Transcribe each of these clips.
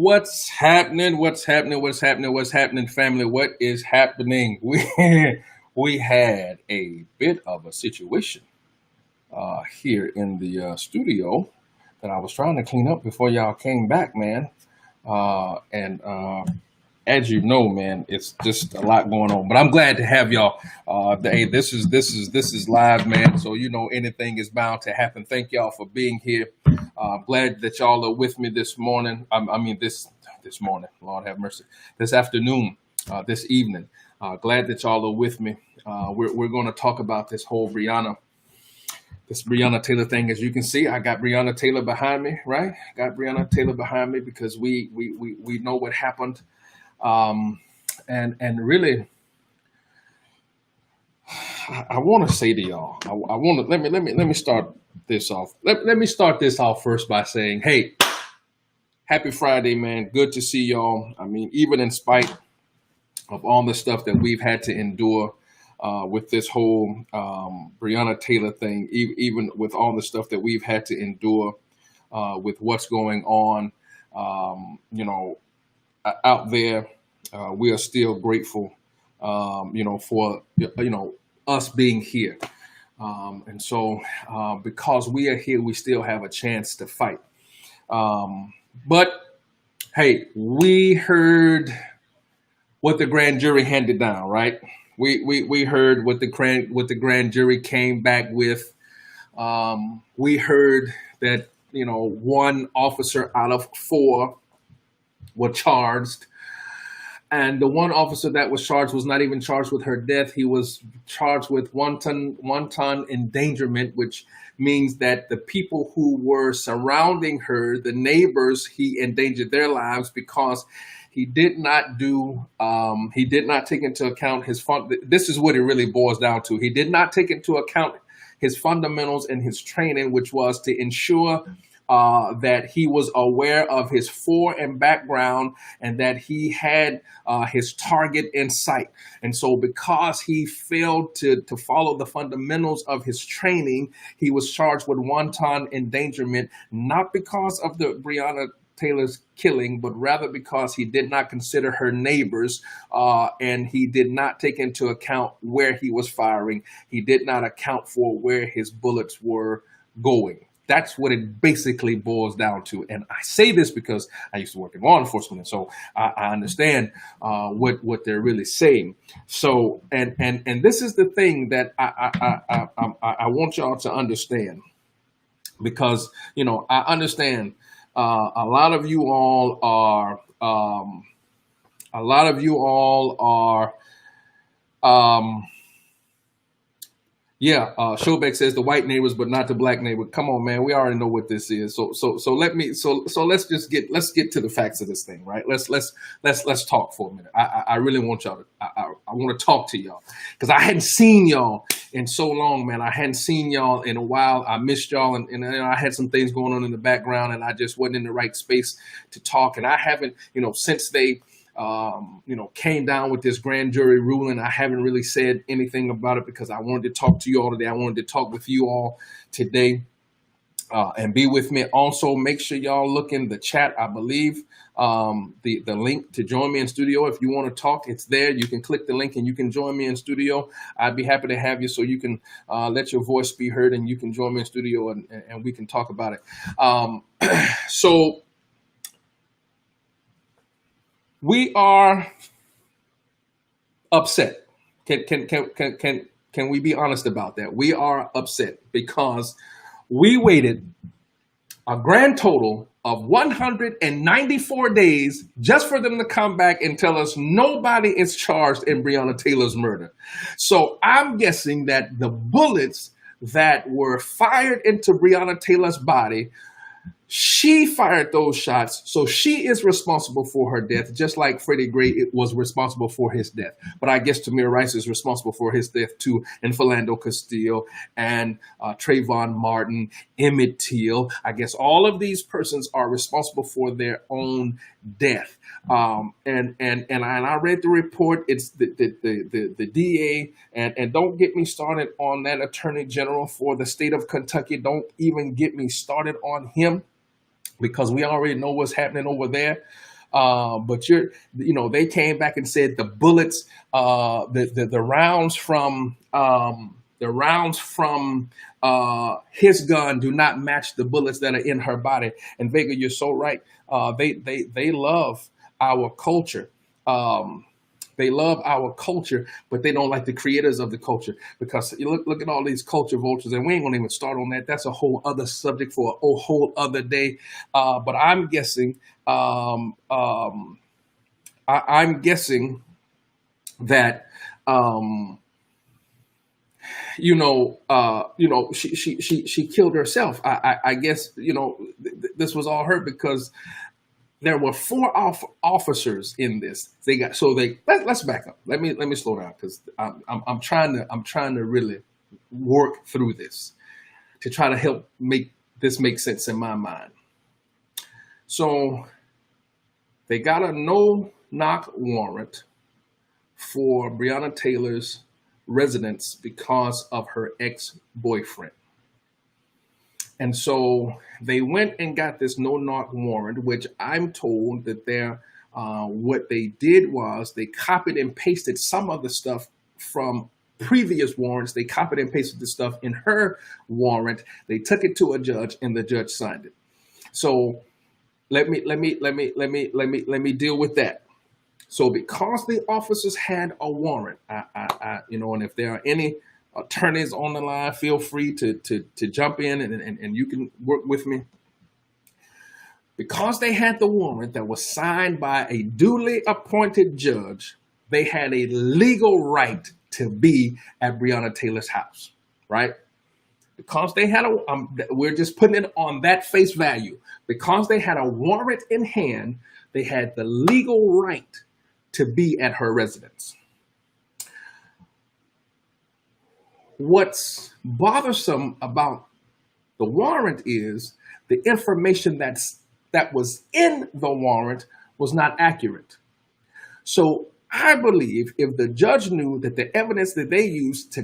What's happening? What's happening? What's happening? What's happening, family? What is happening? We had a bit of a situation here in the studio that I was trying to clean up before y'all came back, man. And as you know, man, it's just a lot going on. But I'm glad to have y'all. Hey, this is live, man. So you know anything is bound to happen. Thank y'all for being here. I'm glad that y'all are with me this morning. I mean this morning. Lord have mercy. This afternoon, this evening. Glad that y'all are with me. We're going to talk about this Breonna Taylor thing. As you can see, I got Breonna Taylor behind me, right? Got Breonna Taylor behind me because we know what happened. And really, I want to say to y'all, I want to let me start this off. Let me start this off first by saying, hey, happy Friday, man. Good to see y'all. I mean, even in spite of all the stuff that we've had to endure with this whole Breonna Taylor thing, even with all the stuff that we've had to endure with what's going on, out there, we are still grateful, for us being here. And so because we are here, we still have a chance to fight. But hey, we heard what the grand jury handed down, right? We heard what the grand jury came back with. We heard that one officer out of four were charged. And the one officer that was charged was not even charged with her death. He was charged with wanton endangerment, which means that the people who were surrounding her, the neighbors, he endangered their lives because he did not take into account his fund. This is what it really boils down to. He did not take into account his fundamentals and his training, which was to ensure that he was aware of his fore and background and that he had his target in sight. And so because he failed to follow the fundamentals of his training, he was charged with wanton endangerment, not because of the Breonna Taylor's killing, but rather because he did not consider her neighbors and he did not take into account where he was firing. He did not account for where his bullets were going. That's what it basically boils down to. And I say this because I used to work in law enforcement, and so I understand what they're really saying. So, and this is the thing that I want y'all to understand, because I understand a lot of you all are. Showbeck says the white neighbors, but not the black neighbor. Come on, man. We already know what this is. So let's get to the facts of this thing, right? Let's talk for a minute. I really want y'all to. I want to talk to y'all because I hadn't seen y'all in so long, man. I hadn't seen y'all in a while. I missed y'all, and I had some things going on in the background, and I just wasn't in the right space to talk. And I haven't, since they came down with this grand jury ruling. I haven't really said anything about it because I wanted to talk to you all today. I wanted to talk with you all today and be with me. Also, make sure y'all look in the chat. I believe the link to join me in studio. If you want to talk, it's there. You can click the link and you can join me in studio. I'd be happy to have you so you can let your voice be heard and you can join me in studio and we can talk about it. So we are upset. Can we be honest about that? We are upset because we waited a grand total of 194 days just for them to come back and tell us nobody is charged in Breonna Taylor's murder. So I'm guessing that the bullets that were fired into Breonna Taylor's body, she fired those shots, so she is responsible for her death, just like Freddie Gray was responsible for his death. But I guess Tamir Rice is responsible for his death too, and Philando Castile, and Trayvon Martin, Emmett Till. I guess all of these persons are responsible for their own death. And I read the report. It's the DA, and don't get me started on that Attorney General for the state of Kentucky. Don't even get me started on him, because we already know what's happening over there. But they came back and said the bullets, the rounds from his gun do not match the bullets that are in her body. And Vega, you're so right. They love our culture. Um, they love our culture, but they don't like the creators of the culture, because you look at all these culture vultures, and we ain't gonna even start on that. That's a whole other subject for a whole other day. But I'm guessing, I'm guessing that, um, she killed herself. I guess this was all her, because there were four officers in this. Let's back up. Let me slow down, because I'm trying to really work through this to try to help make sense in my mind. So they got a no knock warrant for Breonna Taylor's residence because of her ex boyfriend. And so they went and got this no knock warrant, which I'm told that what they did was they copied and pasted some of the stuff from previous warrants. They copied and pasted the stuff in her warrant. They took it to a judge, and the judge signed it. So let me deal with that. So because the officers had a warrant, and if there are any attorneys on the line, feel free to jump in, and you can work with me. Because they had the warrant that was signed by a duly appointed judge, they had a legal right to be at Breonna Taylor's house, right? Because they had we're just putting it on that face value. Because they had a warrant in hand, they had the legal right to be at her residence. What's bothersome about the warrant is the information that was in the warrant was not accurate. So I believe if the judge knew that the evidence that they used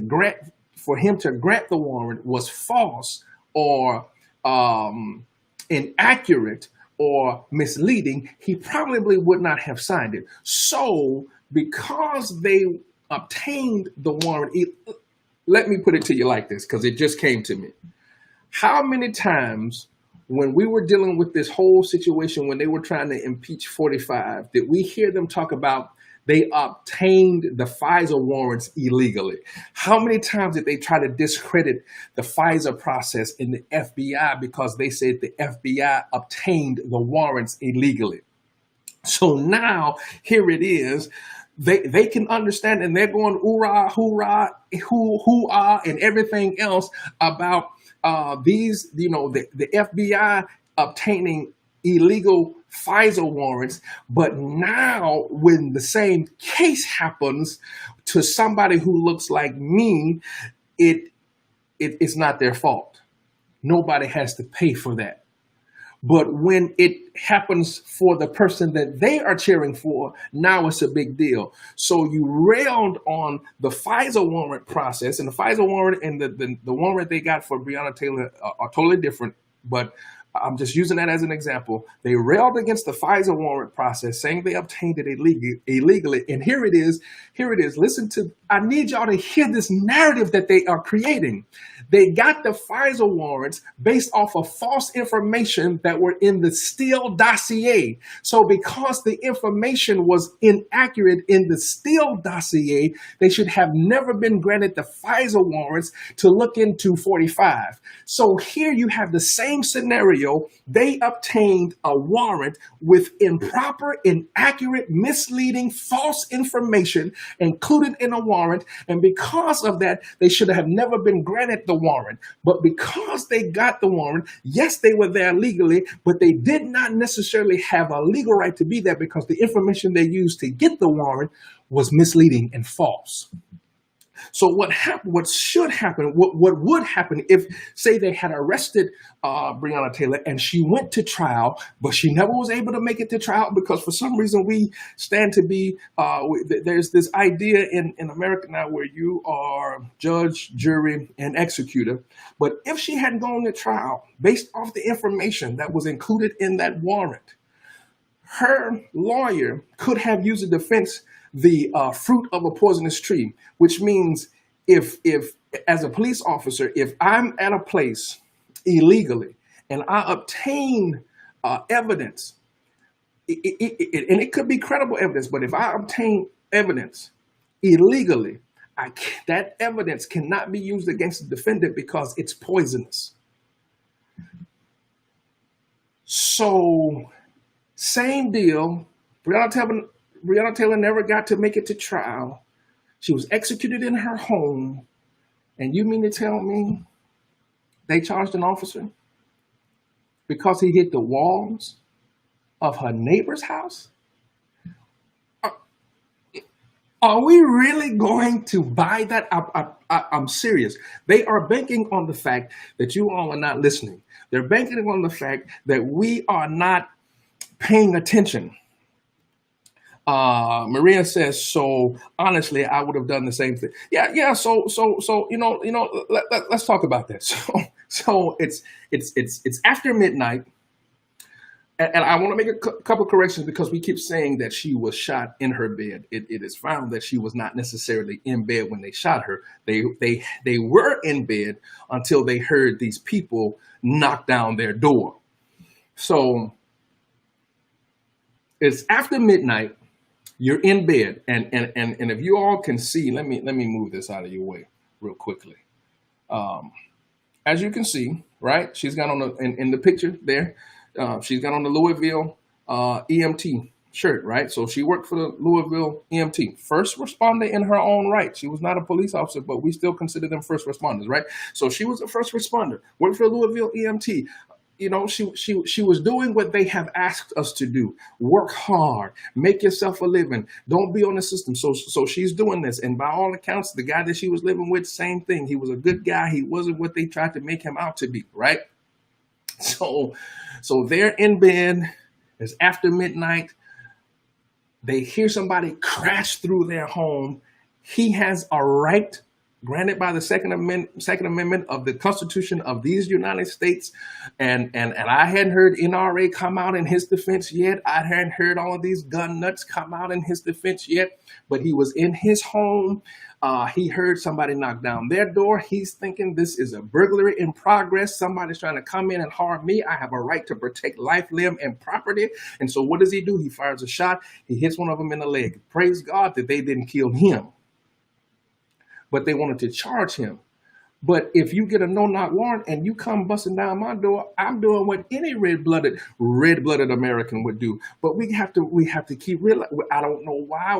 for him to grant the warrant was false, or inaccurate, or misleading, he probably would not have signed it. So because they obtained the warrant, let me put it to you like this, because it just came to me. How many times when we were dealing with this whole situation, when they were trying to impeach 45, did we hear them talk about they obtained the FISA warrants illegally? How many times did they try to discredit the FISA process in the FBI because they said the FBI obtained the warrants illegally? So now here it is. They can understand, and they're going hoorah, hoorah, hoo-ah, and everything else about the FBI obtaining illegal FISA warrants. But now when the same case happens to somebody who looks like me, it's not their fault. Nobody has to pay for that. But when it happens for the person that they are cheering for, now it's a big deal. So you railed on the FISA warrant process, and the FISA warrant and the warrant they got for Breonna Taylor are totally different. But I'm just using that as an example. They railed against the FISA warrant process, saying they obtained it illegally. And here it is. Listen to, I need y'all to hear this narrative that they are creating. They got the FISA warrants based off of false information that were in the Steele dossier. So because the information was inaccurate in the Steele dossier, they should have never been granted the FISA warrants to look into 45. So here you have the same scenario. They obtained a warrant with improper, inaccurate, misleading, false information included in a warrant. And because of that, they should have never been granted the warrant. But because they got the warrant, yes, they were there legally, but they did not necessarily have a legal right to be there because the information they used to get the warrant was misleading and false. So what should happen, what would happen if, say, they had arrested Breonna Taylor and she went to trial, but she never was able to make it to trial because for some reason we stand to be, there's this idea in America now where you are judge, jury, and executor. But if she hadn't gone to trial based off the information that was included in that warrant, Her lawyer could have used the defense the fruit of a poisonous tree, which means if as a police officer, if I'm at a place illegally and I obtain evidence, and it could be credible evidence, but if I obtain evidence illegally, that evidence cannot be used against the defendant because it's poisonous. So, same deal. Breonna Taylor never got to make it to trial. She was executed in her home. And you mean to tell me they charged an officer because he hit the walls of her neighbor's house? Are we really going to buy that? I'm serious. They are banking on the fact that you all are not listening. They're banking on the fact that we are not paying attention. Maria says, so honestly, I would have done the same thing. Yeah. So let's talk about that. So it's after midnight. And I want to make a couple corrections because we keep saying that she was shot in her bed. It is found that she was not necessarily in bed when they shot her. They were in bed until they heard these people knock down their door. So it's after midnight. You're in bed, and if you all can see, let me move this out of your way real quickly. As you can see, right? She's got on in the picture there. She's got on the Louisville EMT shirt, right? So she worked for the Louisville EMT, first responder in her own right. She was not a police officer, but we still consider them first responders, right? So she was a first responder, worked for the Louisville EMT. She was doing what they have asked us to do. Work hard, make yourself a living. Don't be on the system. So she's doing this. And by all accounts, the guy that she was living with, same thing. He was a good guy. He wasn't what they tried to make him out to be, right? So they're in bed. It's after midnight. They hear somebody crash through their home. He has a right granted by the Second Amendment of the Constitution of these United States. And I hadn't heard NRA come out in his defense yet. I hadn't heard all of these gun nuts come out in his defense yet. But he was in his home. He heard somebody knock down their door. He's thinking this is a burglary in progress. Somebody's trying to come in and harm me. I have a right to protect life, limb, and property. And so what does he do? He fires a shot. He hits one of them in the leg. Praise God that they didn't kill him, but they wanted to charge him. But if you get a no-knock warrant and you come busting down my door, I'm doing what any red-blooded American would do. But we have to keep real. I don't know why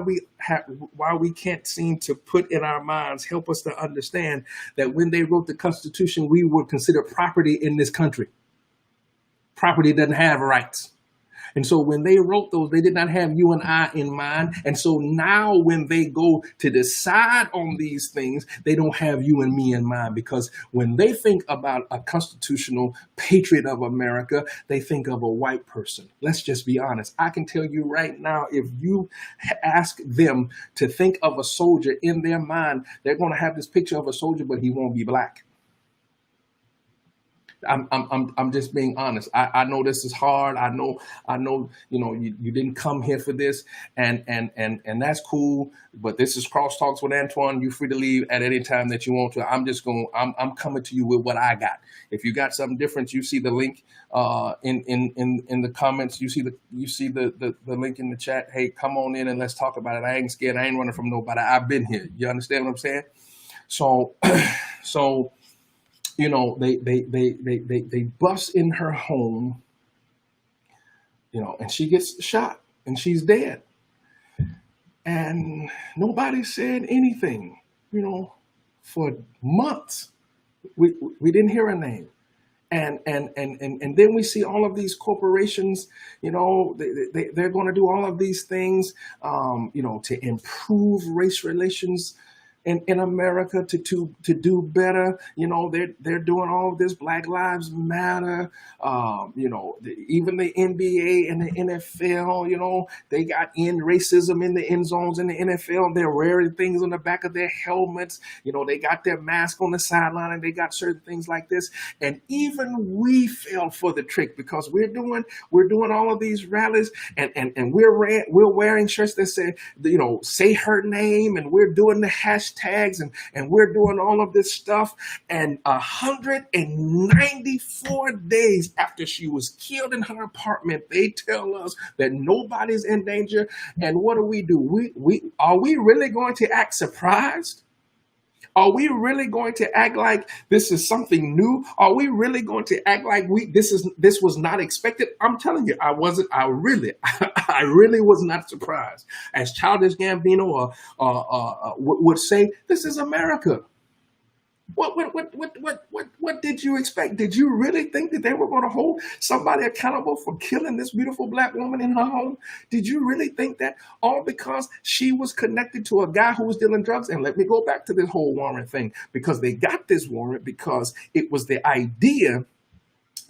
we can't seem to put in our minds, help us to understand that when they wrote the Constitution, we were considered property in this country. Property doesn't have rights. And so when they wrote those, they did not have you and I in mind. And so now when they go to decide on these things, they don't have you and me in mind, because when they think about a constitutional patriot of America, they think of a white person. Let's just be honest. I can tell you right now, if you ask them to think of a soldier in their mind, they're going to have this picture of a soldier, but he won't be black. I'm just being honest. I know this is hard. I know, you didn't come here for this, and that's cool. But this is Crosstalks with Antoine. You're free to leave at any time that you want to. I'm coming to you with what I got. If you got something different, you see the link in the comments. You see the link in the chat. Hey, come on in and let's talk about it. I ain't scared. I ain't running from nobody. I've been here. You understand what I'm saying? So they bust in her home, and she gets shot and she's dead. And nobody said anything, for months. We didn't hear her name. And then we see all of these corporations, they're going to do all of these things, to improve race relations. in America to do better. They're doing all this Black Lives Matter. Even the NBA and the NFL. They got in racism in the end zones in the NFL. They're wearing things on the back of their helmets. They got their mask on the sideline and they got certain things like this. And even we fell for the trick because we're doing all of these rallies and we're wearing shirts that say her name, and we're doing the hashtags and we're doing all of this stuff. And 194 days after she was killed in her apartment, they tell us that nobody's in danger. And what do? We are we really going to act surprised? Are we really going to act like this is something new? Are we really going to act like this was not expected? I'm telling you, I really I really was not surprised. As Childish Gambino would say, this is America. What did you expect? Did you really think that they were going to hold somebody accountable for killing this beautiful Black woman in her home? Did you really think that all because she was connected to a guy who was dealing drugs? And let me go back to this whole warrant thing, because they got this warrant because it was the idea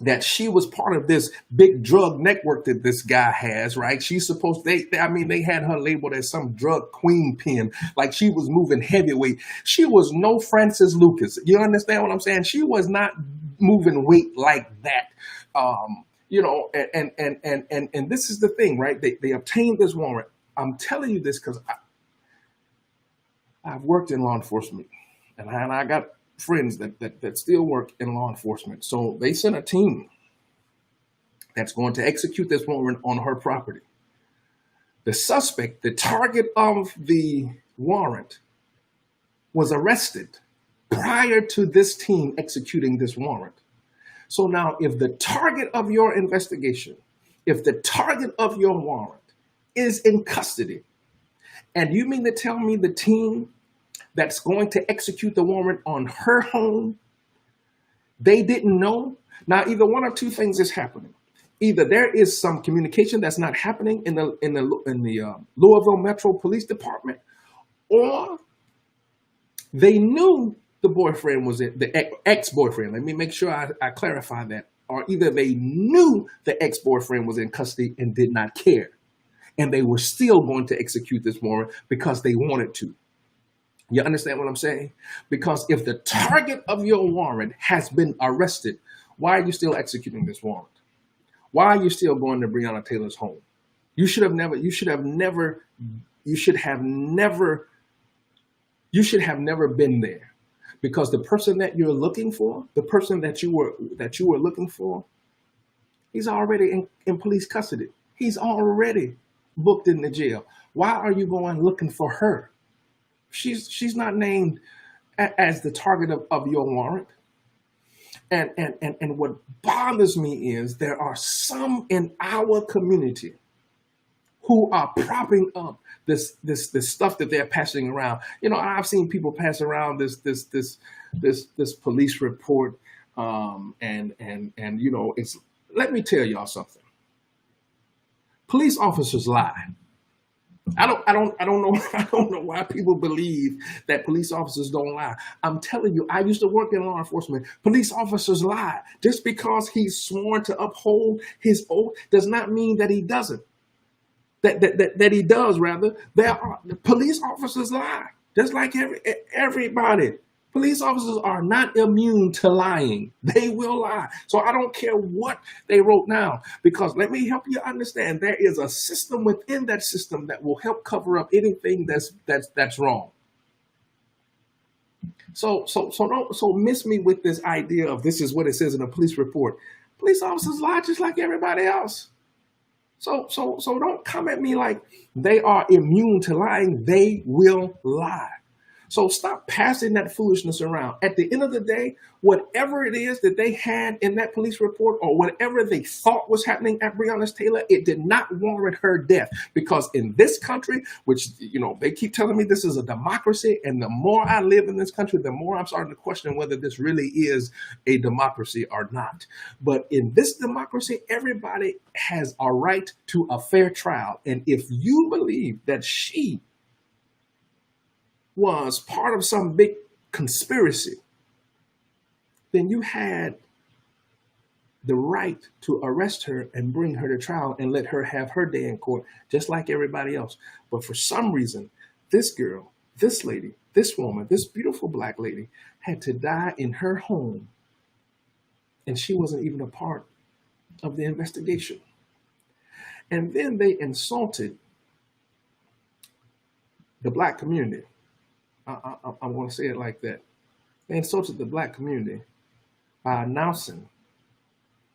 that she was part of this big drug network that this guy has, right? She's supposed they had her labeled as some drug queen pin, like she was moving heavyweight. She was no Francis Lucas. You understand what I'm saying? She was not moving weight like that. And this is the thing, right? They obtained this warrant. I'm telling you this because I've worked in law enforcement, and I got friends that still work in law enforcement. So they sent a team that's going to execute this warrant on her property. The suspect, the target of the warrant, was arrested prior to this team executing this warrant. So now, if the target of your investigation, if the target of your warrant is in custody, and you mean to tell me the team that's going to execute the warrant on her home, they didn't know? Now, either one or two things is happening. Either there is some communication that's not happening in the Louisville Metro Police Department, or they knew the boyfriend was the ex-boyfriend. Let me make sure I clarify that. Or either they knew the ex-boyfriend was in custody and did not care, and they were still going to execute this warrant because they wanted to. You understand what I'm saying? Because if the target of your warrant has been arrested, why are you still executing this warrant? Why are you still going to Breonna Taylor's home? You should have never been there, because the person that you're looking for, the person that you were looking for, he's already in police custody. He's already booked in the jail. Why are you going looking for her? She's not named as the target of your warrant. And what bothers me is there are some in our community who are propping up this stuff that they're passing around. I've seen people pass around this police report, it's. Let me tell y'all something. Police officers lie. I don't know. I don't know why people believe that police officers don't lie. I'm telling you, I used to work in law enforcement. Police officers lie. Just because he's sworn to uphold his oath does not mean that he doesn't. That he does, rather. Police officers lie, just like everybody. Police officers are not immune to lying. They will lie. So I don't care what they wrote now, because let me help you understand, there is a system within that system that will help cover up anything that's wrong. So don't miss me with this idea of this is what it says in a police report. Police officers lie just like everybody else. So don't come at me like they are immune to lying. They will lie. So stop passing that foolishness around. At the end of the day, whatever it is that they had in that police report, or whatever they thought was happening at Breonna Taylor, it did not warrant her death. Because in this country, which, they keep telling me this is a democracy, and the more I live in this country, the more I'm starting to question whether this really is a democracy or not. But in this democracy, everybody has a right to a fair trial. And if you believe that she was part of some big conspiracy, then you had the right to arrest her and bring her to trial and let her have her day in court, just like everybody else. But for some reason, this girl, this lady, this woman, this beautiful black lady had to die in her home, and she wasn't even a part of the investigation. And then they insulted the black community. I'm going to say it like that. They insulted the black community by announcing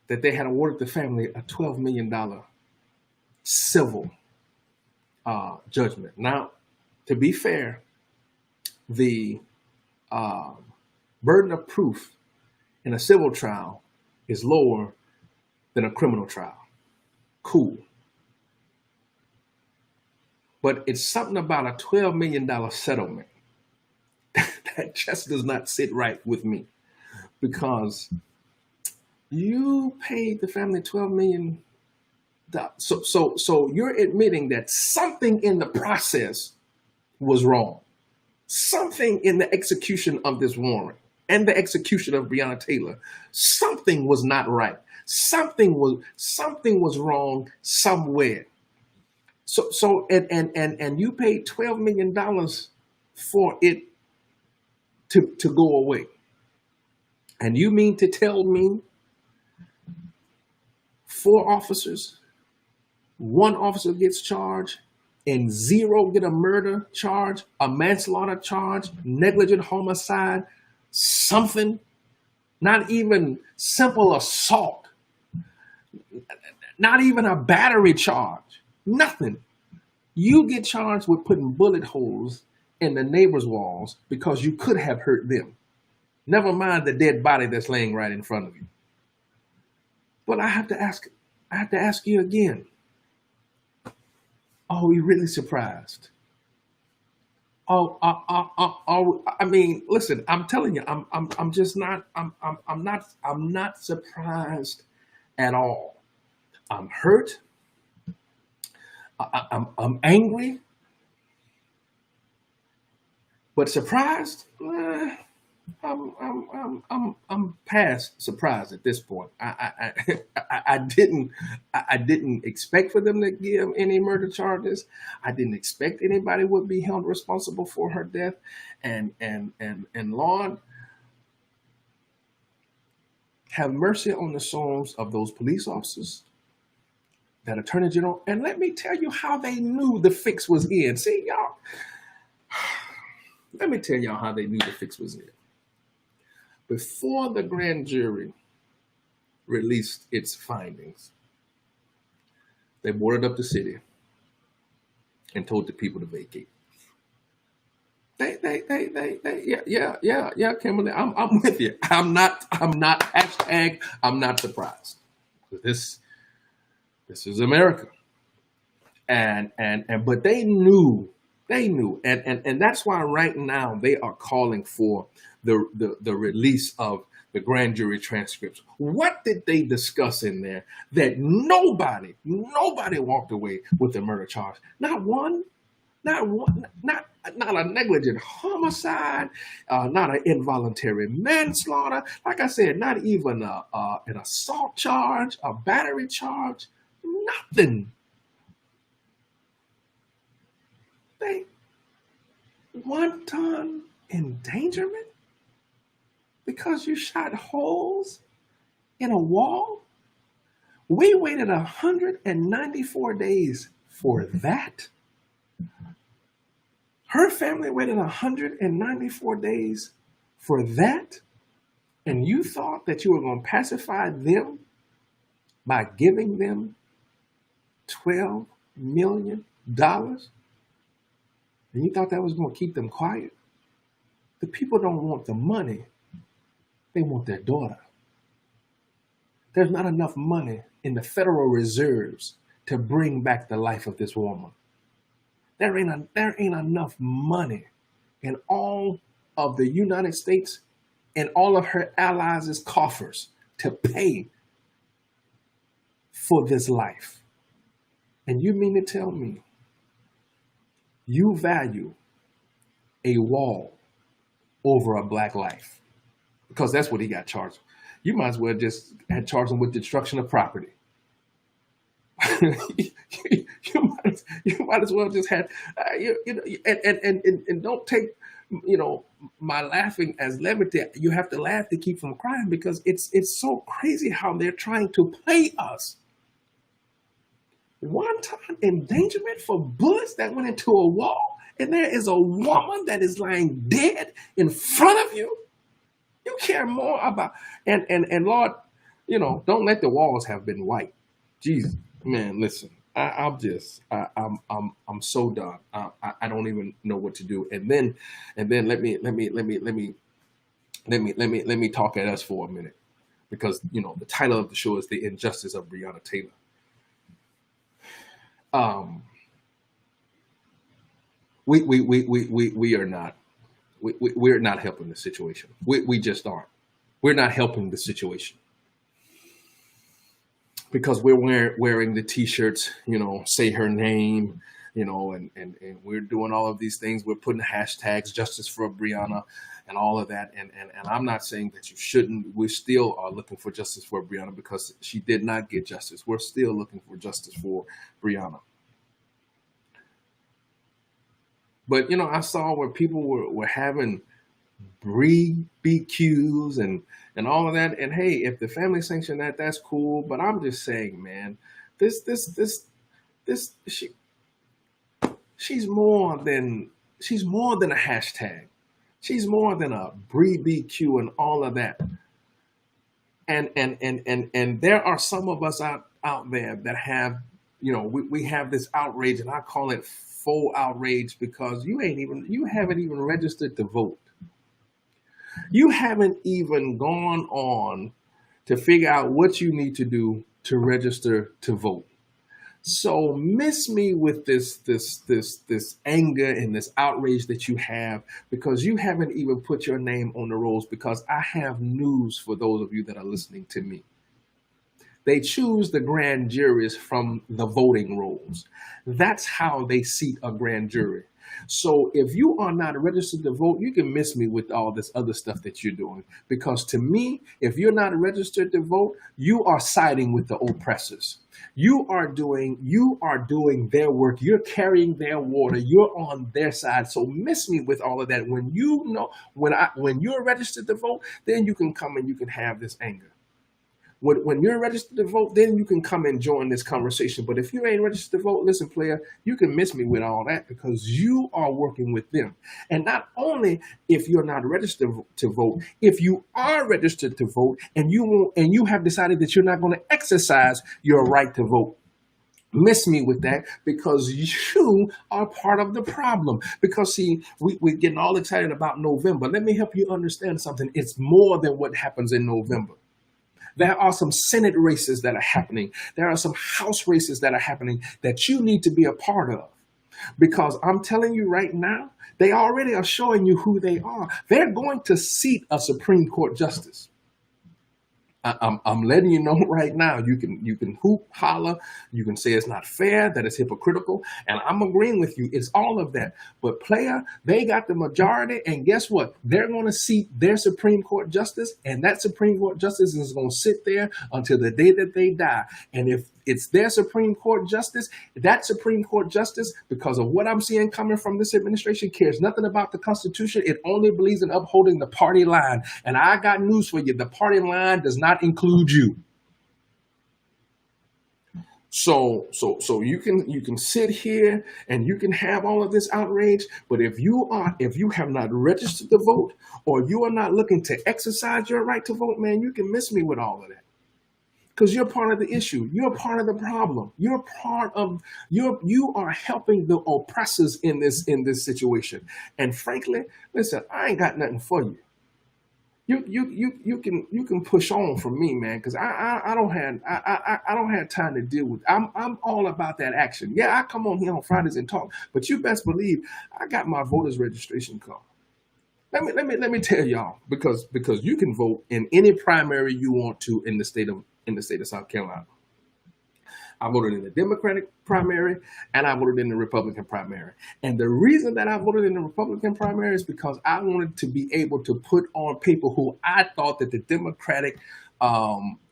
that they had awarded the family a $12 million civil judgment. Now, to be fair, the uh, burden of proof in a civil trial is lower than a criminal trial. Cool. But it's something about a $12 million settlement that just does not sit right with me, because you paid the family $12 million. So you're admitting that something in the process was wrong. Something in the execution of this warrant and the execution of Breonna Taylor, something was not right. Something was wrong somewhere. And you paid $12 million for it to go away. And you mean to tell me 4 officers, 1 officer gets charged, and 0 get a murder charge, a manslaughter charge, negligent homicide, something, not even simple assault, not even a battery charge, nothing. You get charged with putting bullet holes in the neighbor's walls because you could have hurt them. Never mind the dead body that's laying right in front of you. But I have to ask you again. Are we really surprised? I mean, listen. I'm telling you, I'm just not. I'm not surprised at all. I'm hurt. I'm angry, but surprised. I'm past surprised at this point. I didn't expect for them to give any murder charges. I didn't expect anybody would be held responsible for her death. And Lord, have mercy on the souls of those police officers, that attorney general, and let me tell you how they knew the fix was in. See, y'all, let me tell y'all how they knew the fix was in. Before the grand jury released its findings, they boarded up the city and told the people to vacate. Yeah, Kimberly, I'm with you. I'm not hashtag, I'm not surprised. This is America. But they knew, and that's why right now they are calling for the release of the grand jury transcripts. What did they discuss in there that nobody walked away with a murder charge? Not one, not a negligent homicide, not an involuntary manslaughter. Like I said, not even an assault charge, a battery charge, nothing. They wanton endangerment because you shot holes in a wall. We waited 194 days for that. Her family waited 194 days for that. And you thought that you were going to pacify them by giving them $12 million? And you thought that was going to keep them quiet? The people don't want the money. They want their daughter. There's not enough money in the Federal Reserves to bring back the life of this woman. There ain't enough money in all of the United States and all of her allies' coffers to pay for this life. And you mean to tell me you value a wall over a black life, because that's what he got charged with. You might as well just had charged him with destruction of property. You might as well just had and don't take you know my laughing as levity. You have to laugh to keep from crying, because it's so crazy how they're trying to play us. One time endangerment for bullets that went into a wall, and there is a woman that is lying dead in front of you. You care more about and Lord, don't let the walls have been white. Jesus, man, listen, I'm so done. I don't even know what to do. And then let me talk at us for a minute, because the title of the show is The Injustice of Breonna Taylor. Um, we are not we're not helping the situation. We just aren't. We're not helping the situation, because we're wearing the t-shirts, say her name, and we're doing all of these things. We're putting hashtags justice for Breonna and all of that. And I'm not saying that you shouldn't. We still are looking for justice for Breonna, because she did not get justice. We're still looking for justice for Breonna. But I saw where people were having BQs and all of that. And hey, if the family sanctioned that, that's cool. But I'm just saying, man, this she's more than a hashtag. She's more than a BQ and all of that. And there are some of us out there that have, we have this outrage, and I call it faux outrage, because you haven't even registered to vote. You haven't even gone on to figure out what you need to do to register to vote. So miss me with this anger and this outrage that you have, because you haven't even put your name on the rolls. Because I have news for those of you that are listening to me. They choose the grand juries from the voting rolls. That's how they seat a grand jury. So if you are not registered to vote, you can miss me with all this other stuff that you're doing. Because to me, if you're not registered to vote, you are siding with the oppressors. You are doing their work. You're carrying their water. You're on their side. So miss me with all of that. When you're registered to vote, then you can come and you can have this anger. When you're registered to vote, then you can come and join this conversation. But if you ain't registered to vote, listen, player, you can miss me with all that, because you are working with them. And not only if you're not registered to vote, if you are registered to vote and you have decided that you're not going to exercise your right to vote, miss me with that, because you are part of the problem. Because see, we're getting all excited about November. Let me help you understand something. It's more than what happens in November. There are some Senate races that are happening. There are some House races that are happening that you need to be a part of. Because I'm telling you right now, they already are showing you who they are. They're going to seat a Supreme Court justice. I'm letting you know right now. You can hoop, holler, you can say it's not fair, that it's hypocritical, and I'm agreeing with you. It's all of that. But player, they got the majority, and guess what? They're going to seat their Supreme Court justice, and that Supreme Court justice is going to sit there until the day that they die. And if it's their Supreme Court justice, that Supreme Court justice, because of what I'm seeing coming from this administration, cares nothing about the Constitution. It only believes in upholding the party line. And I got news for you. The party line does not include you. So you can sit here and you can have all of this outrage, but if you have not registered to vote, or you are not looking to exercise your right to vote, man, you can miss me with all of that. Because you're part of the issue. You're part of the problem. You are helping the oppressors in this situation. And frankly, listen, I ain't got nothing for you. You can push on from me, man, because I don't have time to deal with. I'm all about that action. Yeah, I come on here on Fridays and talk, but you best believe I got my voters registration card. Let me tell y'all, because you can vote in any primary you want to in the state of South Carolina. I voted in the Democratic primary and I voted in the Republican primary. And the reason that I voted in the Republican primary is because I wanted to be able to put on people who I thought that the Democratic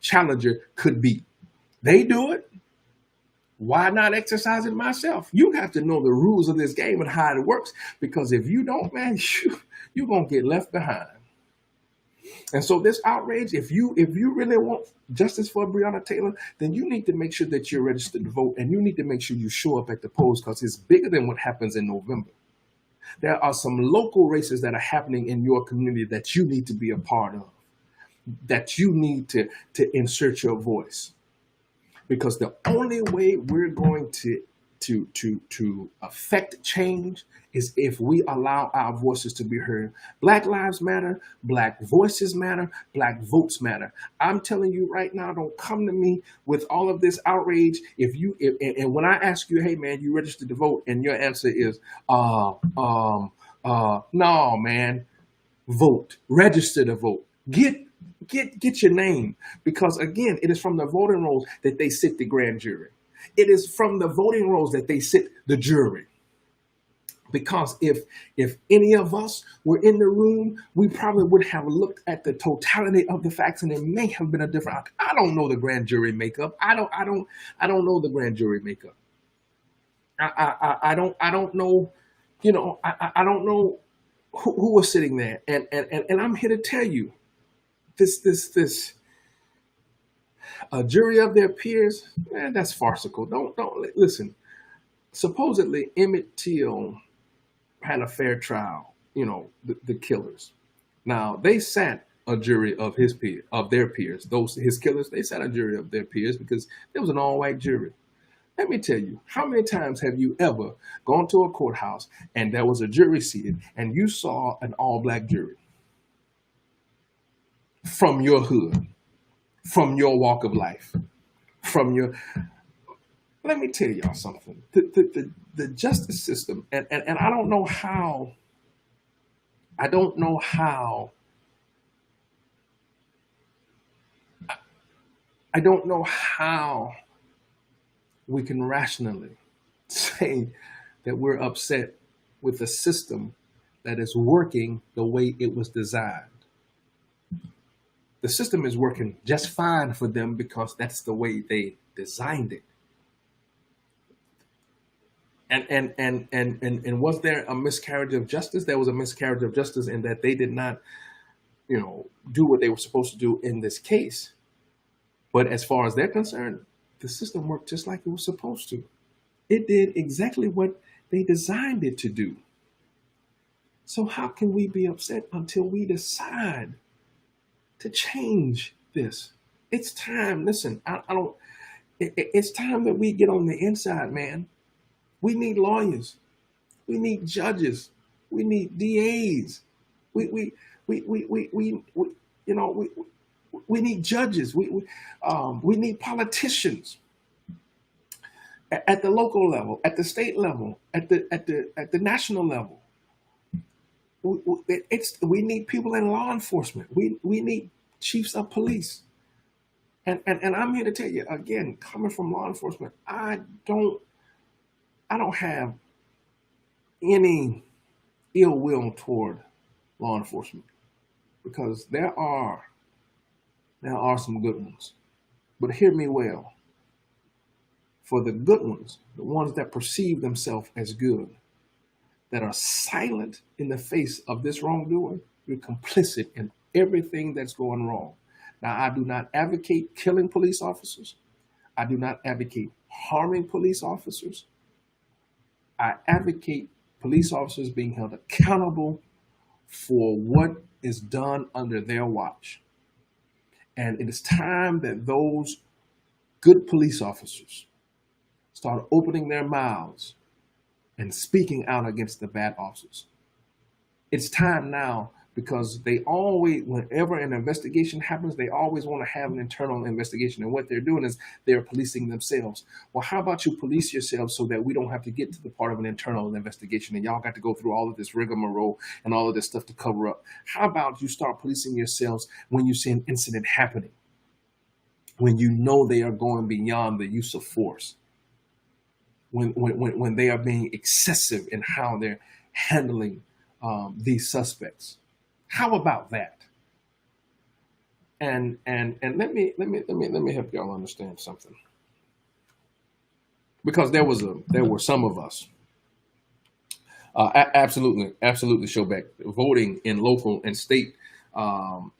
challenger could beat. They do it. Why not exercise it myself? You have to know the rules of this game and how it works. Because if you don't, man, you're gonna get left behind. And so this outrage, if you really want justice for Breonna Taylor, then you need to make sure that you're registered to vote, and you need to make sure you show up at the polls because it's bigger than what happens in November. There are some local races that are happening in your community that you need to be a part of, that you need to insert your voice. Because the only way we're going to affect change is if we allow our voices to be heard. Black lives matter, black voices matter, black votes matter. I'm telling you right now, don't come to me with all of this outrage. And when I ask you, hey man, you registered to vote, and your answer is no man, vote, register to vote. Get your name, because again, it is from the voting rolls that they sit the grand jury. It is from the voting rolls that they sit the jury. Because if any of us were in the room, we probably would have looked at the totality of the facts, and it may have been a different outcome. I don't know the grand jury makeup. I don't know the grand jury makeup. I don't know, I don't know who was sitting there. And I'm here to tell you, this a jury of their peers, man, that's farcical. Don't listen. Supposedly Emmett Till had a fair trial, the killers. Now they sat a jury of their peers, those his killers. They sat a jury of their peers because it was an all-white jury. Let me tell you, how many times have you ever gone to a courthouse and there was a jury seated and you saw an all-black jury from your hood, from your walk of life, from your... Let me tell y'all something. The justice system, and I don't know how, I don't know how, I don't know how we can rationally say that we're upset with a system that is working the way it was designed. The system is working just fine for them because that's the way they designed it. And was there a miscarriage of justice? There was a miscarriage of justice in that they did not, do what they were supposed to do in this case. But as far as they're concerned, the system worked just like it was supposed to. It did exactly what they designed it to do. So how can we be upset until we decide to change this? It's time. Listen, it's time that we get on the inside, man. We need lawyers. We need judges. We need DAs. We need judges. We need politicians at the local level, at the state level, at the national level. We need people in law enforcement. We need chiefs of police. And I'm here to tell you again, coming from law enforcement, I don't have any ill will toward law enforcement, because there are some good ones. But hear me well. For the good ones, the ones that perceive themselves as good, that are silent in the face of this wrongdoing, you're complicit in everything that's going wrong. Now, I do not advocate killing police officers. I do not advocate harming police officers. I advocate police officers being held accountable for what is done under their watch. And it is time that those good police officers start opening their mouths and speaking out against the bad officers. It's time now, because they always, whenever an investigation happens, they always want to have an internal investigation. And what they're doing is they're policing themselves. Well, how about you police yourselves so that we don't have to get to the part of an internal investigation and y'all got to go through all of this rigmarole and all of this stuff to cover up? How about you start policing yourselves when you see an incident happening? when you know they are going beyond the use of force, when they are being excessive in how they're handling these suspects. How about that? And let me help y'all understand something, because there were some of us. Absolutely, Showback. Voting in local and state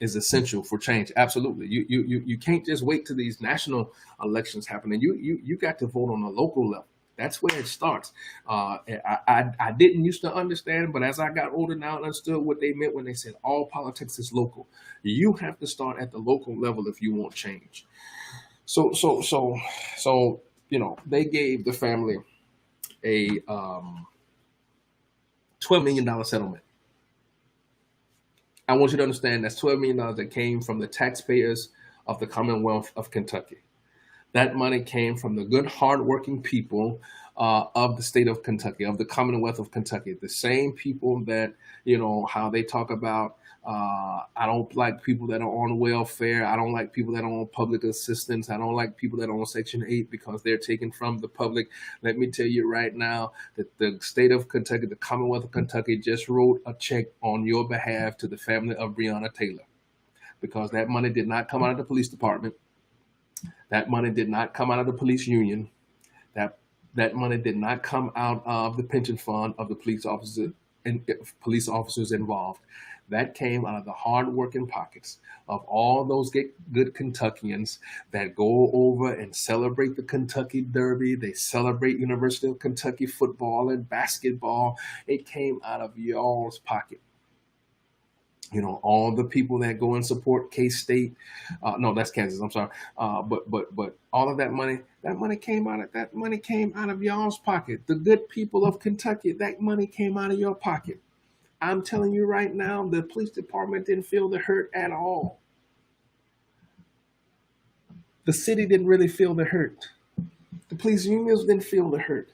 is essential for change. Absolutely, you can't just wait till these national elections happen, and you got to vote on a local level. That's where it starts. I didn't used to understand, but as I got older now, and understood what they meant when they said all politics is local. You have to start at the local level if you want change. So they gave the family a $12 million settlement. I want you to understand that's $12 million that came from the taxpayers of the Commonwealth of Kentucky. That money came from the good, hardworking people of the state of Kentucky, of the Commonwealth of Kentucky. The same people that, how they talk about, I don't like people that are on welfare. I don't like people that are on public assistance. I don't like people that are on Section 8 because they're taken from the public. Let me tell you right now that the state of Kentucky, the Commonwealth of Kentucky, just wrote a check on your behalf to the family of Breonna Taylor, because that money did not come out of the police department. That money did not come out of the police union. That money did not come out of the pension fund of the police officers involved. That came out of the hard-working pockets of all those good Kentuckians that go over and celebrate the Kentucky Derby. They celebrate University of Kentucky football and basketball. It came out of y'all's pocket. All the people that go and support K-State. No, that's Kansas. I'm sorry. But all of that money came out of y'all's pocket. The good people of Kentucky, that money came out of your pocket. I'm telling you right now, the police department didn't feel the hurt at all. The city didn't really feel the hurt. The police unions didn't feel the hurt.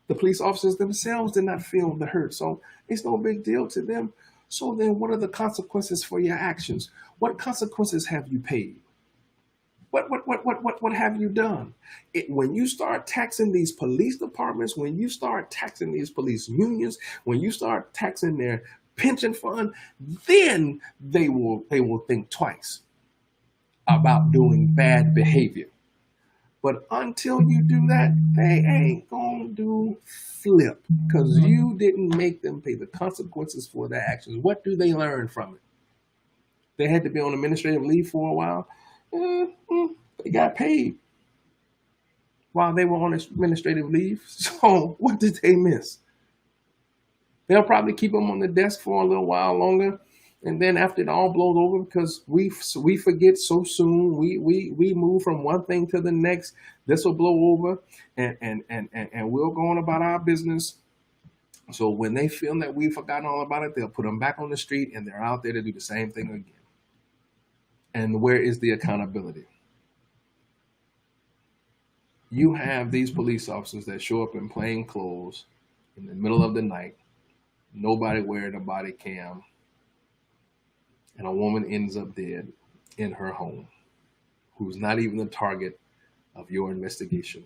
The police officers themselves did not feel the hurt. So it's no big deal to them. So then what are the consequences for your actions? What consequences have you paid? What have you done? When you start taxing these police departments, when you start taxing these police unions, when you start taxing their pension fund, then they will think twice about doing bad behavior. But until you do that, they ain't gonna do flip, because you didn't make them pay the consequences for their actions. What do they learn from it? They had to be on administrative leave for a while. They got paid while they were on administrative leave. So what did they miss? They'll probably keep them on the desk for a little while longer, and then after it all blows over, because we forget so soon, we move from one thing to the next. This will blow over, and we'll go on about our business. So when they feel that we've forgotten all about it, they'll put them back on the street, and they're out there to do the same thing again. And where is the accountability? You have these police officers that show up in plain clothes in the middle of the night, nobody wearing a body cam, and a woman ends up dead in her home, who's not even the target of your investigation.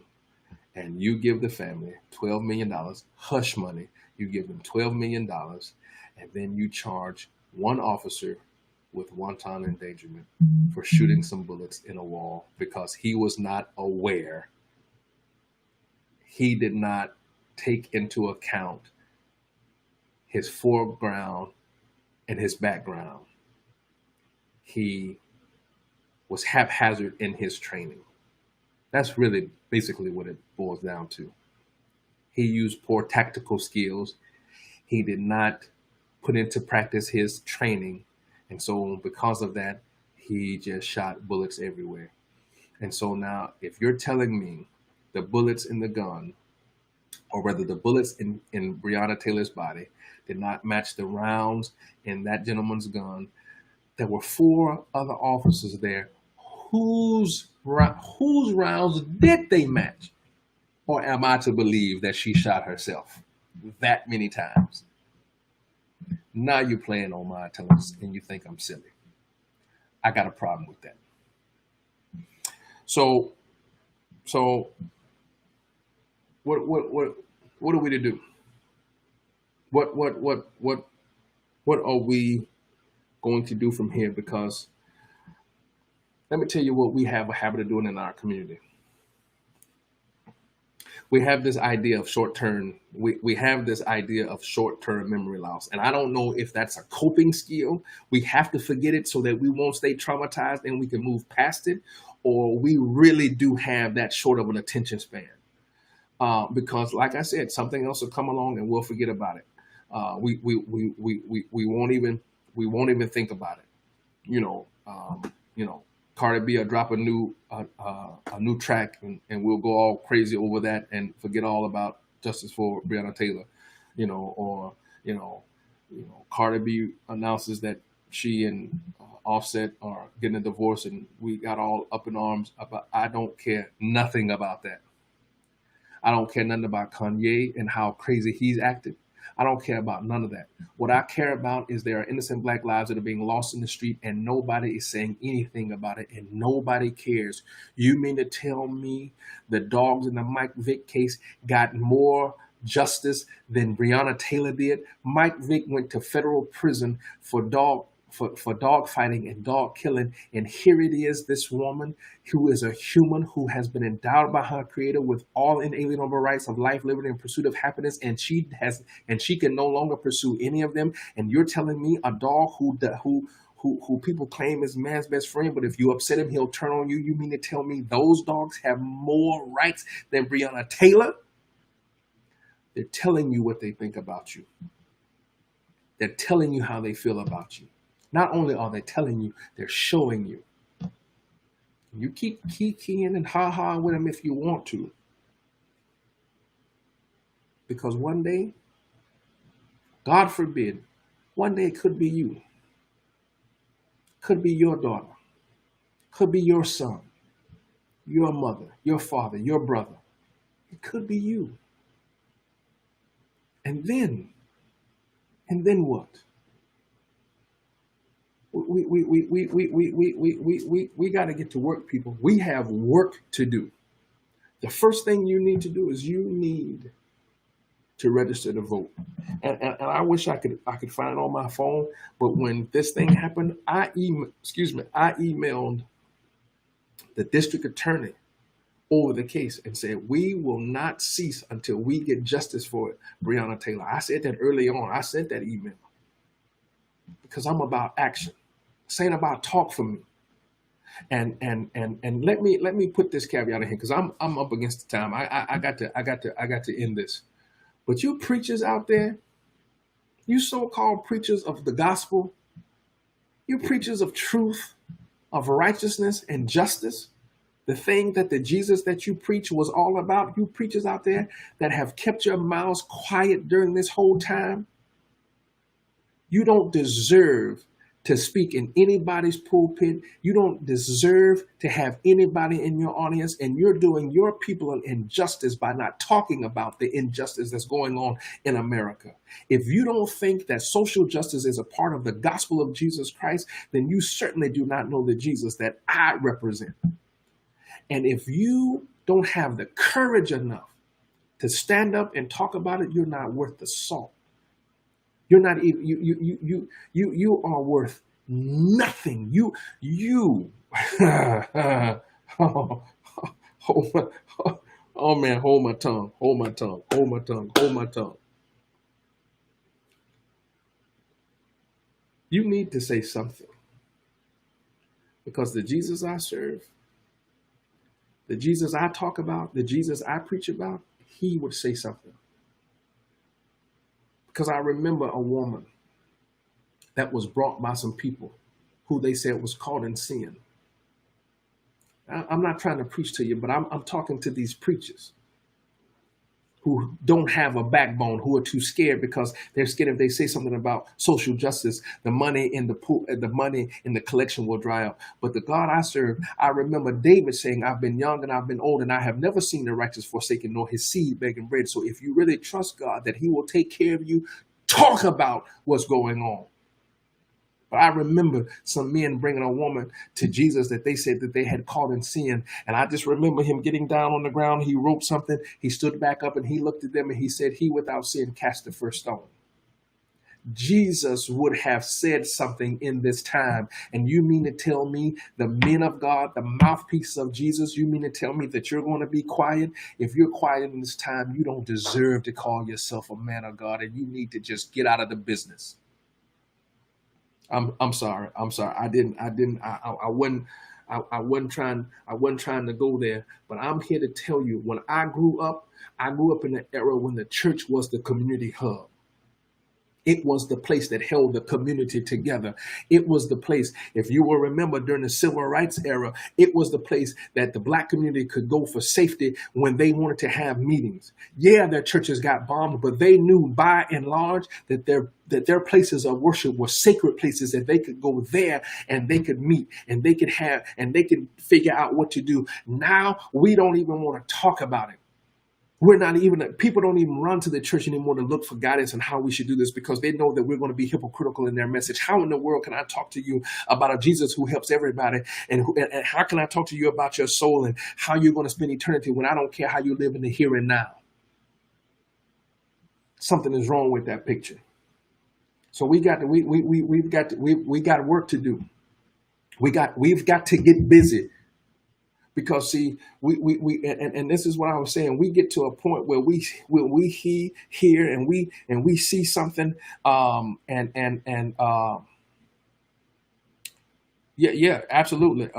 And you give the family $12 million, hush money. You give them $12 million, and then you charge one officer with wanton endangerment for shooting some bullets in a wall because he was not aware. He did not take into account his foreground and his background. He was haphazard in his training. That's really basically what it boils down to. He used poor tactical skills. He did not put into practice his training. And so because of that, he just shot bullets everywhere. And so now, if you're telling me the bullets in the gun, or rather the bullets in Breonna Taylor's body, did not match the rounds in that gentleman's gun, there were 4 other officers there. Whose rounds did they match? Or am I to believe that she shot herself that many times? Now you're playing on my intelligence and you think I'm silly. I got a problem with that. So so what are we to do? What what what what what are we going to do from here? Because let me tell you what we have a habit of doing in our community. We have this idea of we have this idea of short-term memory loss, and I don't know if that's a coping skill. We have to forget it so that we won't stay traumatized and we can move past it, or we really do have that short of an attention span. Because like I said, something else will come along and we'll forget about it. We won't even think about it. You know, Cardi B will drop a new track, and we'll go all crazy over that and forget all about justice for Breonna Taylor. Or you know, Cardi B announces that she and Offset are getting a divorce, and we got all up in arms about. I don't care nothing about that. I don't care nothing about Kanye and how crazy he's acted. I don't care about none of that. What I care about is there are innocent black lives that are being lost in the street and nobody is saying anything about it and nobody cares. You mean to tell me the dogs in the Mike Vick case got more justice than Breonna Taylor did? Mike Vick went to federal prison for dog fighting and dog killing. And here it is, this woman who is a human who has been endowed by her creator with all inalienable rights of life, liberty, and pursuit of happiness, and she can no longer pursue any of them. And you're telling me a dog who people claim is man's best friend, but if you upset him, he'll turn on you. You mean to tell me those dogs have more rights than Breonna Taylor? They're telling you what they think about you. They're telling you how they feel about you. Not only are they telling you, they're showing you. You keep keying and ha-ha with them if you want to. Because one day, God forbid, one day it could be you. Could be your daughter. Could be your son, your mother, your father, your brother. It could be you. And then what? We got to get to work, people. We have work to do. The first thing you need to do is you need to register to vote. And I wish I could find it on my phone, but when this thing happened, I emailed the district attorney over the case and said, we will not cease until we get justice for Breonna Taylor. I said that early on. I sent that email because I'm about action. This ain't about talk for me. And let me put this caveat in here because I'm up against the time. I got to end this. But you preachers out there, you so-called preachers of the gospel, you preachers of truth, of righteousness and justice, the thing that the Jesus that you preach was all about, you preachers out there that have kept your mouths quiet during this whole time, you don't deserve to speak in anybody's pulpit. You don't deserve to have anybody in your audience, and you're doing your people an injustice by not talking about the injustice that's going on in America. If you don't think that social justice is a part of the gospel of Jesus Christ, then you certainly do not know the Jesus that I represent. And if you don't have the courage enough to stand up and talk about it, you're not worth the salt. You're not even you are worth nothing. You oh, oh man, hold my tongue. You need to say something. Because the Jesus I serve, the Jesus I talk about, the Jesus I preach about, he would say something. Because I remember a woman that was brought by some people who they said was caught in sin. I'm not trying to preach to you, but I'm talking to these preachers who don't have a backbone, who are too scared because they're scared if they say something about social justice, the money in the collection will dry up. But the God I serve, I remember David saying, I've been young and I've been old and I have never seen the righteous forsaken nor his seed begging bread. So if you really trust God that he will take care of you, talk about what's going on. But I remember some men bringing a woman to Jesus that they said that they had caught in sin. And I just remember him getting down on the ground. He wrote something. He stood back up and he looked at them and he said, "He without sin cast the first stone." Jesus would have said something in this time. And you mean to tell me, the men of God, the mouthpiece of Jesus, you mean to tell me that you're going to be quiet? If you're quiet in this time, you don't deserve to call yourself a man of God, and you need to just get out of the business. I'm sorry. I'm sorry. I wasn't trying to go there, but I'm here to tell you, when I grew up in an era when the church was the community hub. It was the place that held the community together. It was the place, if you will remember, during the civil rights era, it was the place that the black community could go for safety when they wanted to have meetings. Yeah, their churches got bombed, but they knew by and large that their places of worship were sacred places, that they could go there and they could meet and they could figure out what to do. Now we don't even want to talk about it. People don't even run to the church anymore to look for guidance on how we should do this, because they know that we're going to be hypocritical in their message. How in the world can I talk to you about a Jesus who helps everybody? And how can I talk to you about your soul and how you're going to spend eternity when I don't care how you live in the here and now? Something is wrong with that picture. So we've got work to do. We've got to get busy. Because see, and this is what I was saying. We get to a point where we hear and we see something, yeah, absolutely.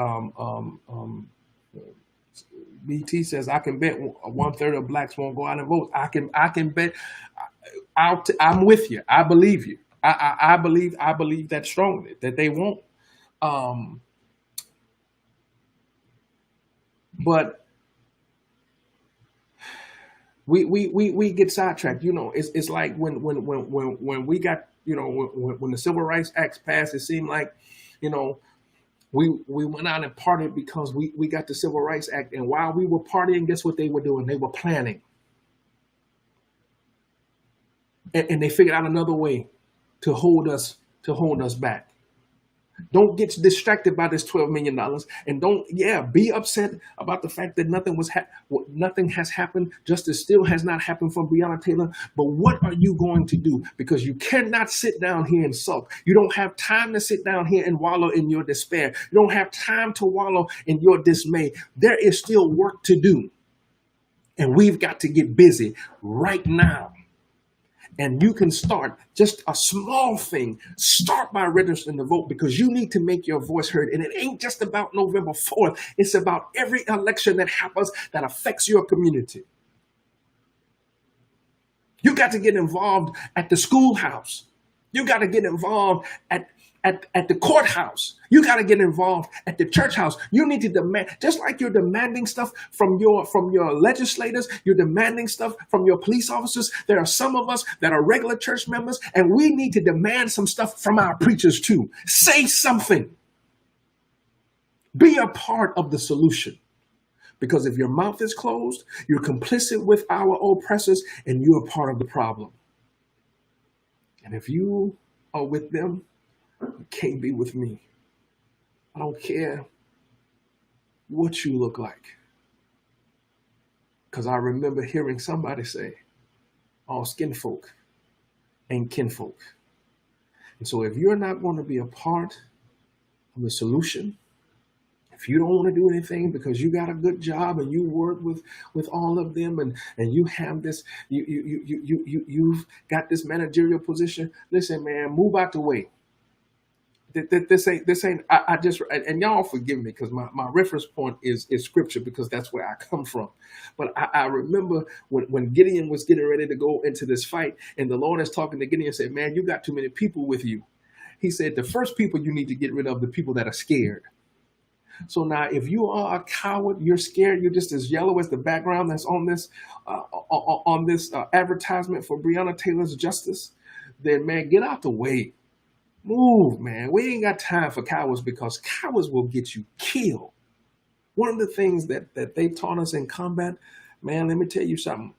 BT says, I can bet 1/3 of blacks won't go out and vote. I can bet. I'm with you. I believe you. I believe that strongly, that they won't. But we get sidetracked. It's like when we got, when the Civil Rights Act passed, it seemed like, we went out and partied because we got the Civil Rights Act. And while we were partying, guess what they were doing? They were planning. And they figured out another way to hold us back. Don't get distracted by this $12 million, and be upset about the fact that nothing has happened. Justice still has not happened for Breonna Taylor. But what are you going to do? Because you cannot sit down here and sulk. You don't have time to sit down here and wallow in your despair. You don't have time to wallow in your dismay. There is still work to do, and we've got to get busy right now. And you can start just a small thing. Start by registering to vote, because you need to make your voice heard. And it ain't just about November 4th. It's about every election that happens that affects your community. You got to get involved at the schoolhouse. You got to get involved at the courthouse. You got to get involved at the church house. You need to demand, just like you're demanding stuff from your legislators, you're demanding stuff from your police officers. There are some of us that are regular church members, and we need to demand some stuff from our preachers too. Say something. Be a part of the solution. Because if your mouth is closed, you're complicit with our oppressors, and you're part of the problem. And if you are with them, you can't be with me. I don't care what you look like. Because I remember hearing somebody say, all skin folk ain't kinfolk. And so if you're not going to be a part of the solution, if you don't want to do anything because you got a good job and you work with all of them and you have this, you've got this managerial position, listen, man, move out the way. This ain't. I just, and y'all forgive me, because my reference point is scripture, because that's where I come from. But I remember when Gideon was getting ready to go into this fight, and the Lord is talking to Gideon and said, man, you got too many people with you. He said, the first people you need to get rid of, the people that are scared. So now, if you are a coward, you're scared, you're just as yellow as the background that's on this advertisement for Breonna Taylor's justice, then man, get out the way. Move, man. We ain't got time for cowards, because cowards will get you killed. One of the things that they taught us in combat, man, let me tell you something.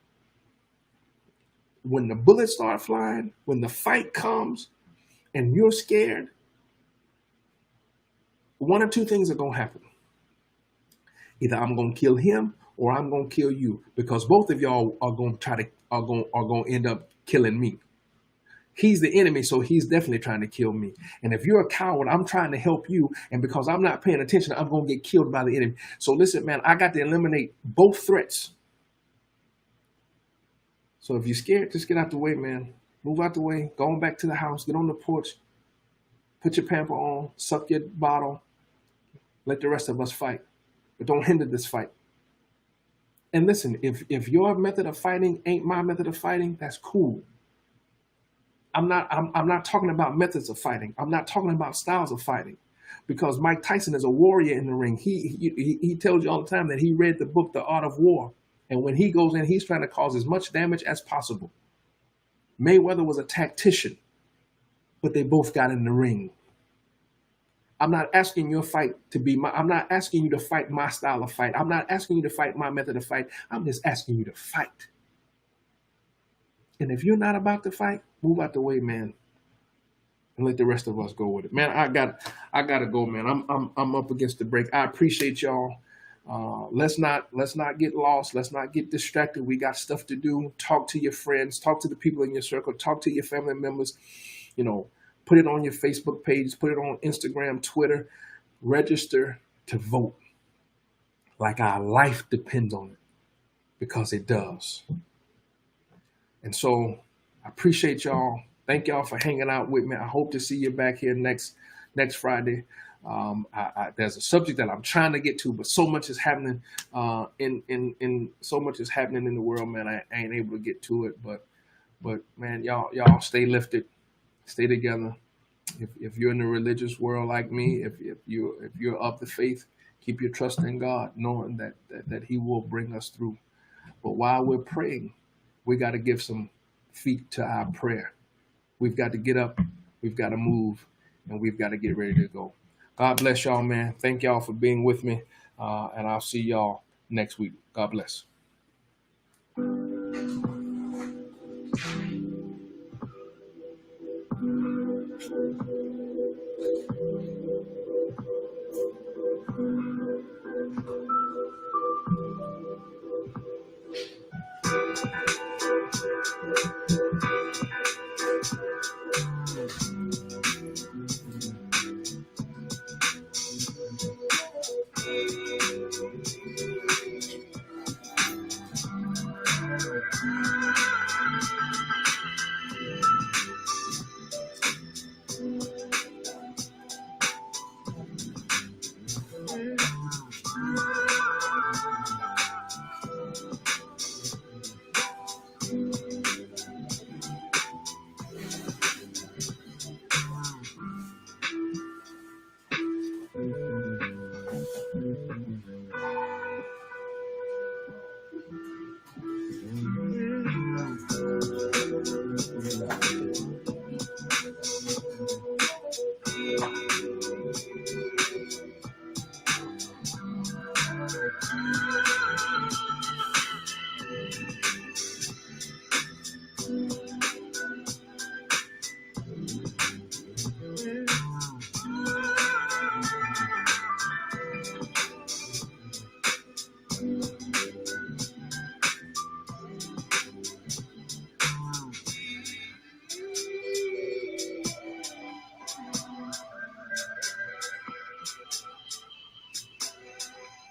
When the bullets start flying, when the fight comes and you're scared, one or two things are going to happen. Either I'm going to kill him or I'm going to kill you, because both of y'all are going to are going to end up killing me. He's the enemy, so he's definitely trying to kill me. And if you're a coward, I'm trying to help you. And because I'm not paying attention, I'm going to get killed by the enemy. So listen, man, I got to eliminate both threats. So if you're scared, just get out the way, man. Move out the way. Go on back to the house. Get on the porch. Put your pamper on. Suck your bottle. Let the rest of us fight. But don't hinder this fight. And listen, if your method of fighting ain't my method of fighting, that's cool. I'm not talking about methods of fighting. I'm not talking about styles of fighting, because Mike Tyson is a warrior in the ring. He tells you all the time that he read the book, The Art of War. And when he goes in, he's trying to cause as much damage as possible. Mayweather was a tactician, but they both got in the ring. I'm not asking your fight to be I'm not asking you to fight my style of fight. I'm not asking you to fight my method of fight. I'm just asking you to fight. And if you're not about to fight, move out the way, man, and let the rest of us go with it. Man, I gotta go, man. I'm up against the break. I appreciate y'all. Let's not get lost. Let's not get distracted. We got stuff to do. Talk to your friends. Talk to the people in your circle. Talk to your family members. Put it on your Facebook page. Put it on Instagram, Twitter. Register to vote like our life depends on it, because it does. And so I appreciate y'all. Thank y'all for hanging out with me. I hope to see you back here next Friday. There's a subject that I'm trying to get to, but so much is happening in so much is happening in the world, man. I ain't able to get to it, but man, y'all stay lifted, stay together. If you're in the religious world like me, if you're of the faith, keep your trust in God, knowing that He will bring us through. But while we're praying, we got to give some feet to our prayer. We've got to get up, we've got to move, and we've got to get ready to go. God bless y'all, man. Thank y'all for being with me, and I'll see y'all next week. God bless.